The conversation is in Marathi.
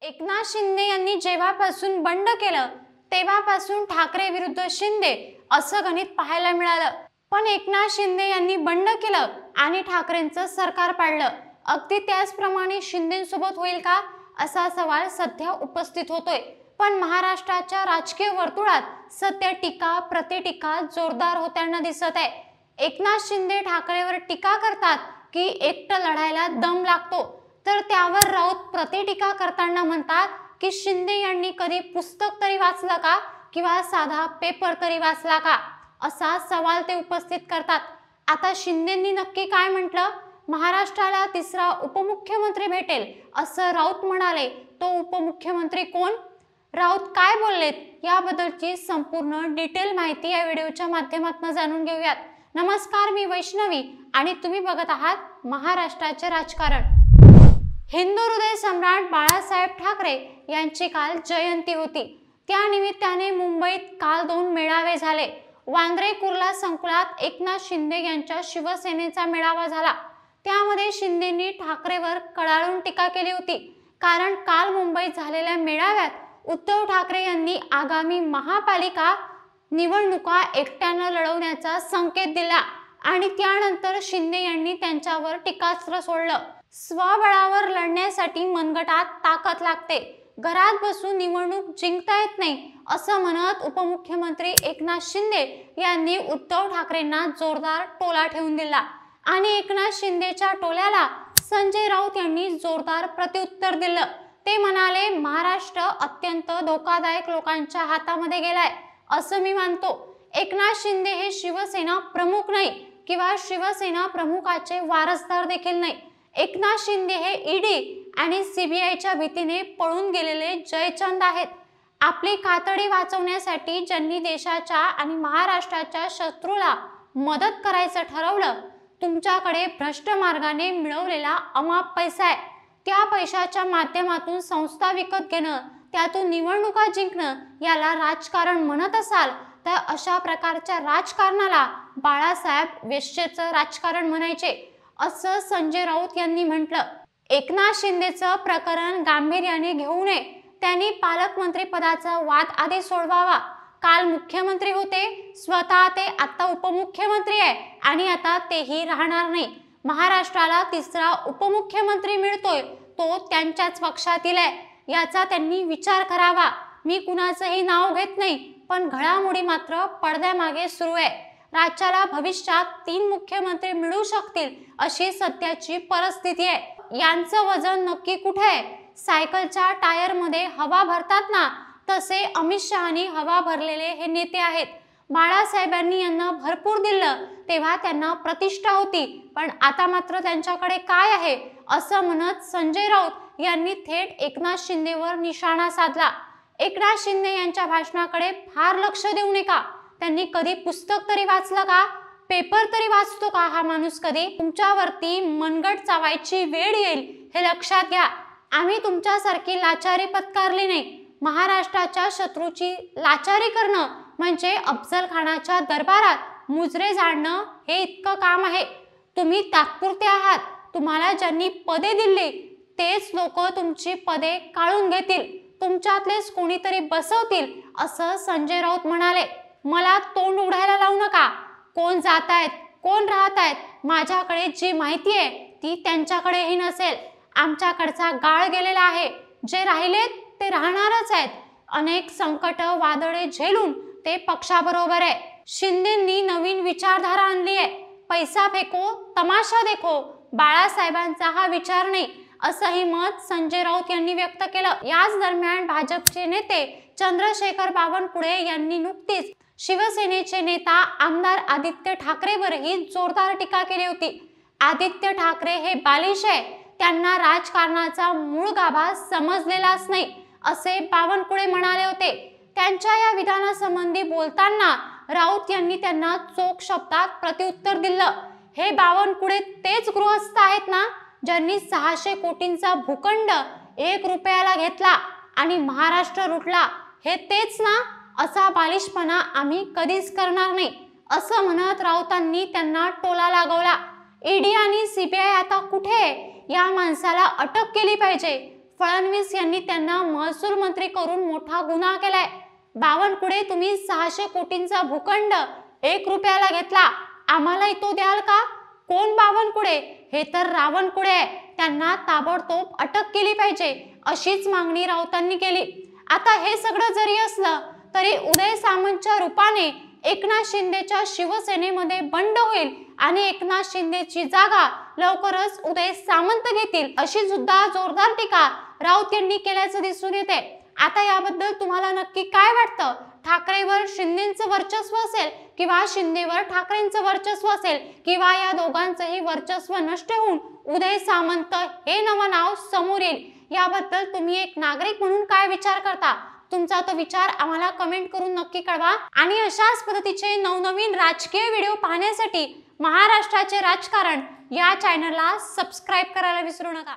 एकनाथ शिंदे यांनी जेव्हापासून बंड केलं तेव्हापासून ठाकरे विरुद्ध शिंदे असं गणित पाहायला मिळालं। पण एकनाथ शिंदे यांनी बंड केलं आणि ठाकरेंचं सरकार पाडलं। अगदी त्याचप्रमाणे शिंदेंसोबत होईल का असा सवाल सध्या उपस्थित होतोय। पण महाराष्ट्राच्या राजकीय वर्तुळात सध्या टीका प्रतिटीका जोरदार होताना दिसत आहे। एकनाथ शिंदे ठाकरेवर टीका करतात की एकटं लढायला दम लागतो, तर त्यावर राऊत प्रतिटीका करताना म्हणतात की शिंदे यांनी कधी पुस्तक तरी वाचलं का किंवा साधा पेपर तरी वाचला का असा सवाल ते उपस्थित करतात। आता शिंदेंनी नक्की काय म्हटलं? महाराष्ट्राला तिसरा उपमुख्यमंत्री भेटेल असं राऊत म्हणाले। तो उपमुख्यमंत्री कोण? राऊत काय बोललेत याबद्दलची संपूर्ण डिटेल माहिती या व्हिडिओच्या माध्यमातून जाणून घेऊयात। नमस्कार, मी वैष्णवी आणि तुम्ही बघत आहात महाराष्ट्राचे राजकारण। हिंदू हृदय सम्राट बाळासाहेब ठाकरे यांची काल जयंती होती। त्या निमित्ताने मुंबईत काल 2 मेळावे झाले। वांद्रे कुर्ला संकुलात एकनाथ शिंदे यांच्या शिवसेनेचा मेळावा झाला। त्यामध्ये शिंदेंनी ठाकरेवर कडाडून टीका केली होती, कारण काल मुंबईत झालेल्या मेळाव्यात उद्धव ठाकरे यांनी आगामी महापालिका निवडणुका एकट्यानं लढवण्याचा संकेत दिला आणि त्यानंतर शिंदे यांनी त्यांच्यावर टीकास्त्र सोडलं। स्वबळावर लढण्यासाठी मनगटात ताकद लागते, घरात बसून निवडणूक जिंकता येत नाही असं म्हणत उपमुख्यमंत्री एकनाथ शिंदे यांनी उद्धव ठाकरेंना जोरदार टोला ठेवून दिला आणि एकनाथ शिंदेच्या टोल्याला संजय राऊत यांनी जोरदार प्रत्युत्तर दिलं। ते म्हणाले, महाराष्ट्र अत्यंत धोकादायक लोकांच्या हातामध्ये गेलाय असं मी मानतो। एकनाथ शिंदे हे शिवसेना प्रमुख नाही किंवा शिवसेना प्रमुखाचे वारसदार देखील नाही। एकनाथ शिंदे हे ईडी आणि सीबीआयच्या भीतीने पळून गेलेले जयचंद आहेत। आपली कातडी वाचवण्यासाठी ज्यांनी देशाच्या आणि महाराष्ट्राच्या शत्रूला मदत करायचं ठरवलं, तुमच्याकडे भ्रष्ट मार्गाने मिळवलेला अमाप पैसा आहे। त्या पैशाच्या माध्यमातून संस्था विकत घेणं, त्यातून निवडणुका जिंकणं याला राजकारण म्हणत असाल तर अशा प्रकारच्या राजकारणाला बाळासाहेब वेश्येचं राजकारण म्हणायचे असं संजय राऊत यांनी म्हटलं। एकनाथ शिंदेचं प्रकरण गांभीर्याने घेऊ नये, त्यांनी पालकमंत्री पदाचा वाद आधी सोडवावा। काल मुख्यमंत्री होते, स्वतः ते आता उपमुख्यमंत्री आहे आणि आता तेही राहणार नाही। महाराष्ट्राला तिसरा उपमुख्यमंत्री मिळतोय, तो त्यांच्याच पक्षातील आहे, याचा त्यांनी विचार करावा। मी कुणाचंही नाव घेत नाही, पण घडामोडी मात्र पडद्यामागे सुरू आहे। राज्याला भविष्यात 3 मुख्यमंत्री मिळू शकतील अशी सध्याची परिस्थिती आहे। यांचं वजन नक्की कुठे आहे? सायकलच्या टायर मध्ये हवा भरतात ना, तसे अमित शहानी हवा भरलेले हे नेते आहेत। बाळासाहेबांनी यांना भरपूर दिलं तेव्हा त्यांना प्रतिष्ठा होती, पण आता मात्र त्यांच्याकडे काय आहे असं म्हणत संजय राऊत यांनी थेट एकनाथ शिंदेवर निशाणा साधला। एकनाथ शिंदे यांच्या भाषणाकडे फार लक्ष देऊ नका। त्यांनी कधी पुस्तक तरी वाचलं का? पेपर तरी वाचतो का हा माणूस कधी? तुमच्यावरती मनगट चावायची वेळ येईल हे लक्षात घ्या। आम्ही तुमच्यासारखी लाचारी पत्कारली नाही। महाराष्ट्राच्या शत्रूची लाचारी करणं म्हणजे अफजल खानाच्या दरबारात मुजरे जाणणं हे इतकं काम आहे। तुम्ही तात्पुरते आहात। तुम्हाला ज्यांनी पदे दिली तेच लोक तुमची पदे काढून घेतील, तुमच्यातलेच कोणीतरी बसवतील असं संजय राऊत म्हणाले। मला तोंड उघडायला लावू नका। कोण जात आहेत, कोण राहत आहेत, माझ्याकडे जी माहिती आहे ती त्यांच्याकडेही नसेल। आमच्याकडचा गाळ गेलेला आहे, जे राहिलेत ते राहणारच आहेत। अनेक संकट वादळे झेलून ते पक्षाबरोबर आहे। शिंदेंनी नवीन विचारधारा आणली आहे, पैसा फेको तमाशा देखो। बाळासाहेबांचा हा विचार नाही असंही मत संजय राऊत यांनी व्यक्त केलं। याच दरम्यान भाजपचे नेते चंद्रशेखर बावनकुळे यांनी नुकतीच शिवसेनेचे नेता आमदार आदित्य ठाकरेवरही जोरदार टीका केली होती। आदित्य ठाकरे हे बालिश आहे, त्यांना राजकारणाचा मूळ गाभा समजलेलाच नाही असे बावनकुळे म्हणाले होते। त्यांच्या या विधानासंबंधी बोलताना राऊत यांनी त्यांना चोख शब्दात प्रत्युत्तर दिलं। हे बावनकुळे तेच गृहस्थ आहेत ना ज्यांनी 600 कोटींचा भूखंड 1 रुपयाला घेतला आणि महाराष्ट्र लुटला? हे तेच ना? असा बालिशपणा आम्ही कधीच करणार नाही असं म्हणत राऊतांनी त्यांना टोला लागवला। ईडी आणि सीबीआय आता कुठे? या माणसाला अटक केली पाहिजे। फडणवीस यांनी त्यांना महसूल मंत्री करून मोठा गुन्हा केलाय। बावनकुळे, तुम्ही 600 कोटींचा भूखंड 1 रुपयाला घेतला, आम्हालाही तो द्याल का? कोण बावनकुळे? हे तर रावणकुळे आहे, त्यांना ताबडतोब अटक केली पाहिजे, अशीच मागणी राऊतांनी केली। आता हे सगळं जरी असलं तरी उदय सामंतच्या रूपाने एकनाथ शिंदेच्या शिवसेनेमध्ये बंड होईल आणि एकनाथ शिंदेची जागा लवकरच उदय सामंत घेतील, अशी सुद्धा जोरदार टीका राऊत यांनी केल्याचं दिसून येते। आता याबद्दल तुम्हाला नक्की काय वाटतं? ठाकरेवर शिंदेचं वर्चस्व असेल किंवा शिंदेवर ठाकरेंचं वर्चस्व असेल, किंवा या दोघांचंही वर्चस्व नष्ट होऊन उदय सामंत हे नवं नाव समोर येईल? याबद्दल तुम्ही एक नागरिक म्हणून काय विचार करता? तुमचा तो विचार आम्हाला कमेंट करून नक्की कळवा। आणि अशाच पद्धतीचे नवनवीन राजकीय व्हिडिओ पाहण्यासाठी महाराष्ट्राचे राजकारण या चॅनलला सबस्क्राईब करायला विसरू नका।